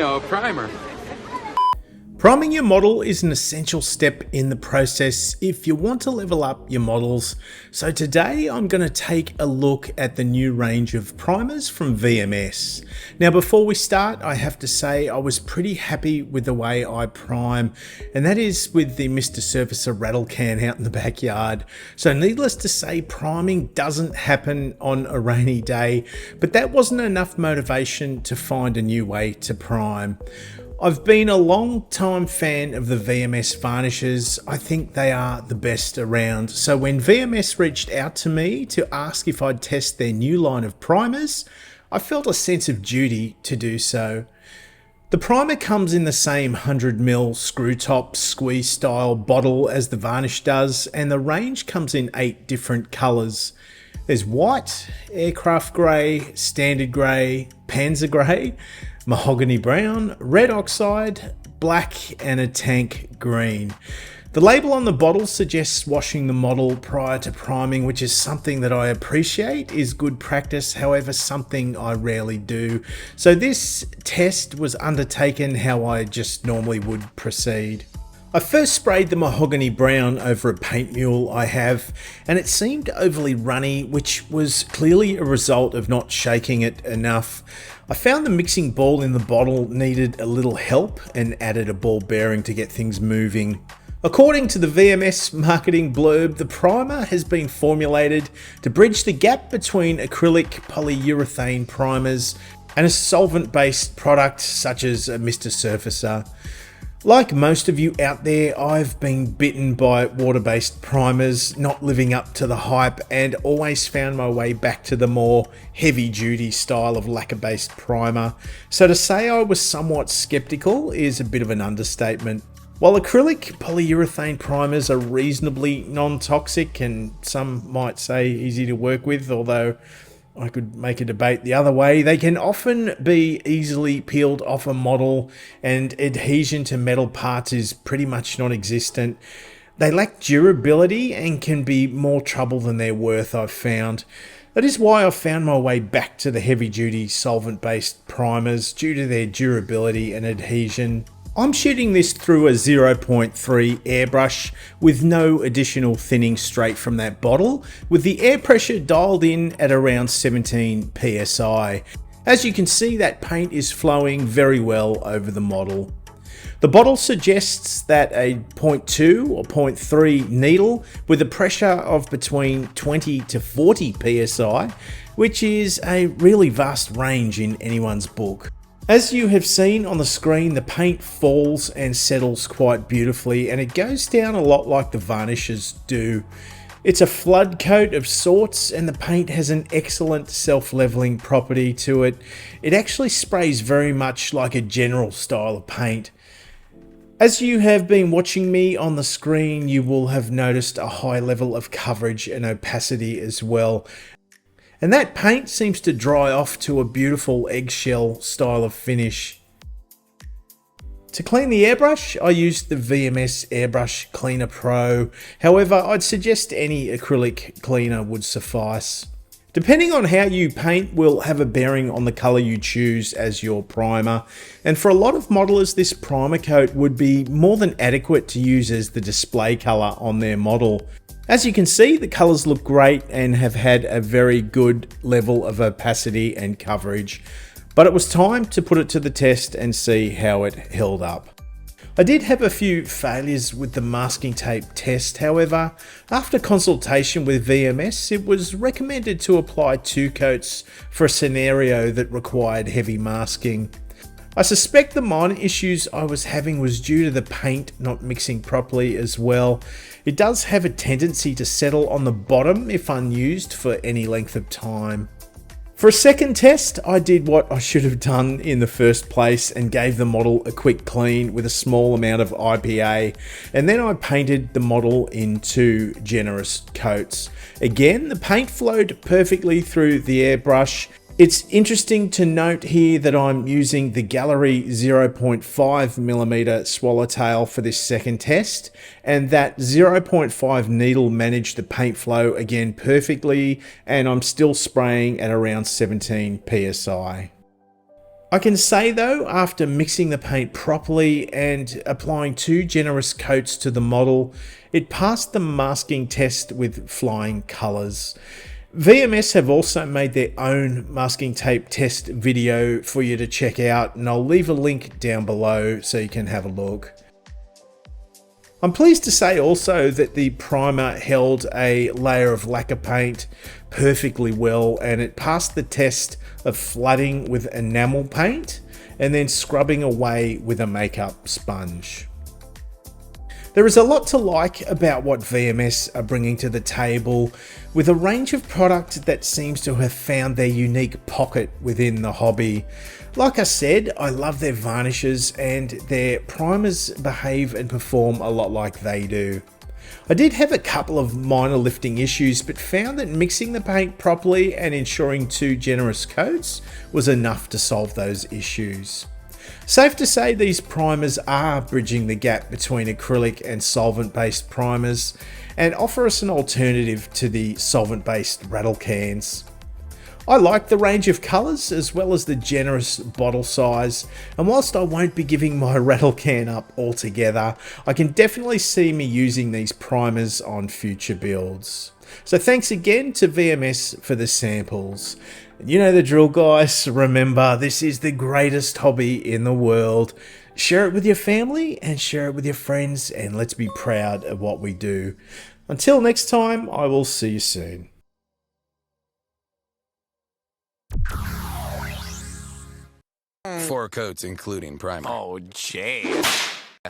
a primer. Priming your model is an essential step in the process if you want to level up your models. So today I'm going to take a look at the new range of primers from VMS. Now before we start, I have to say I was pretty happy with the way I prime, and that is with the Mr. Surfacer rattle can out in the backyard. So needless to say, priming doesn't happen on a rainy day, but that wasn't enough motivation to find a new way to prime. I've been a long time fan of the VMS varnishes. I think they are the best around. So when VMS reached out to me to ask if I'd test their new line of primers, I felt a sense of duty to do so. The primer comes in the same 100ml screw top squeeze style bottle as the varnish does, and the range comes in 8 different colours. There's white, aircraft grey, standard grey, panzer grey, mahogany brown, red oxide, black, and a tank green. The label on the bottle suggests washing the model prior to priming, which is something that I appreciate, is good practice, however something I rarely do. So this test was undertaken how I just normally would proceed. I first sprayed the mahogany brown over a paint mule I have, and it seemed overly runny, which was clearly a result of not shaking it enough. I found the mixing ball in the bottle needed a little help and added a ball bearing to get things moving. According to the VMS marketing blurb, the primer has been formulated to bridge the gap between acrylic polyurethane primers and a solvent-based product such as a Mr. Surfacer. Like most of you out there, I've been bitten by water-based primers not living up to the hype, and always found my way back to the more heavy-duty style of lacquer-based primer. So to say I was somewhat skeptical is a bit of an understatement. While acrylic polyurethane primers are reasonably non-toxic and some might say easy to work with, although I could make a debate the other way, they can often be easily peeled off a model, and adhesion to metal parts is pretty much non-existent. They lack durability and can be more trouble than they're worth, I've found. That is why I've found my way back to the heavy-duty solvent-based primers due to their durability and adhesion. I'm shooting this through a 0.3 airbrush with no additional thinning straight from that bottle, with the air pressure dialed in at around 17 psi. As you can see, that paint is flowing very well over the model. The bottle suggests that a 0.2 or 0.3 needle with a pressure of between 20 to 40 psi, which is a really vast range in anyone's book. As you have seen on the screen, the paint falls and settles quite beautifully, and it goes down a lot like the varnishes do. It's a flood coat of sorts, and the paint has an excellent self-leveling property to it. It actually sprays very much like a general style of paint. As you have been watching me on the screen, you will have noticed a high level of coverage and opacity as well. And that paint seems to dry off to a beautiful eggshell style of finish. To clean the airbrush, I used the VMS Airbrush Cleaner Pro. However, I'd suggest any acrylic cleaner would suffice. Depending on how you paint will have a bearing on the colour you choose as your primer. And for a lot of modelers, this primer coat would be more than adequate to use as the display colour on their model. As you can see, the colours look great and have had a very good level of opacity and coverage, but it was time to put it to the test and see how it held up. I did have a few failures with the masking tape test. However, after consultation with VMS, it was recommended to apply 2 coats for a scenario that required heavy masking. I suspect the minor issues I was having was due to the paint not mixing properly as well. It does have a tendency to settle on the bottom if unused for any length of time. For a second test, I did what I should have done in the first place and gave the model a quick clean with a small amount of IPA, and then I painted the model in 2 generous coats. Again, the paint flowed perfectly through the airbrush. It's interesting to note here that I'm using the Gallery 0.5mm swallowtail for this second test, and that 0.5 needle managed the paint flow again perfectly, and I'm still spraying at around 17 psi. I can say though, after mixing the paint properly and applying 2 generous coats to the model, it passed the masking test with flying colours. VMS have also made their own masking tape test video for you to check out, and I'll leave a link down below so you can have a look. I'm pleased to say also that the primer held a layer of lacquer paint perfectly well, and it passed the test of flooding with enamel paint and then scrubbing away with a makeup sponge. There is a lot to like about what VMS are bringing to the table, with a range of product that seems to have found their unique pocket within the hobby. Like I said, I love their varnishes, and their primers behave and perform a lot like they do. I did have a couple of minor lifting issues, but found that mixing the paint properly and ensuring 2 generous coats was enough to solve those issues. Safe to say these primers are bridging the gap between acrylic and solvent-based primers and offer us an alternative to the solvent-based rattle cans. I like the range of colours as well as the generous bottle size, and whilst I won't be giving my rattle can up altogether, I can definitely see me using these primers on future builds. So thanks again to VMS for the samples. You know the drill, guys. Remember, this is the greatest hobby in the world. Share it with your family and share it with your friends, and let's be proud of what we do. Until next time, I will see you soon. 4 coats including primer. Oh, jeez.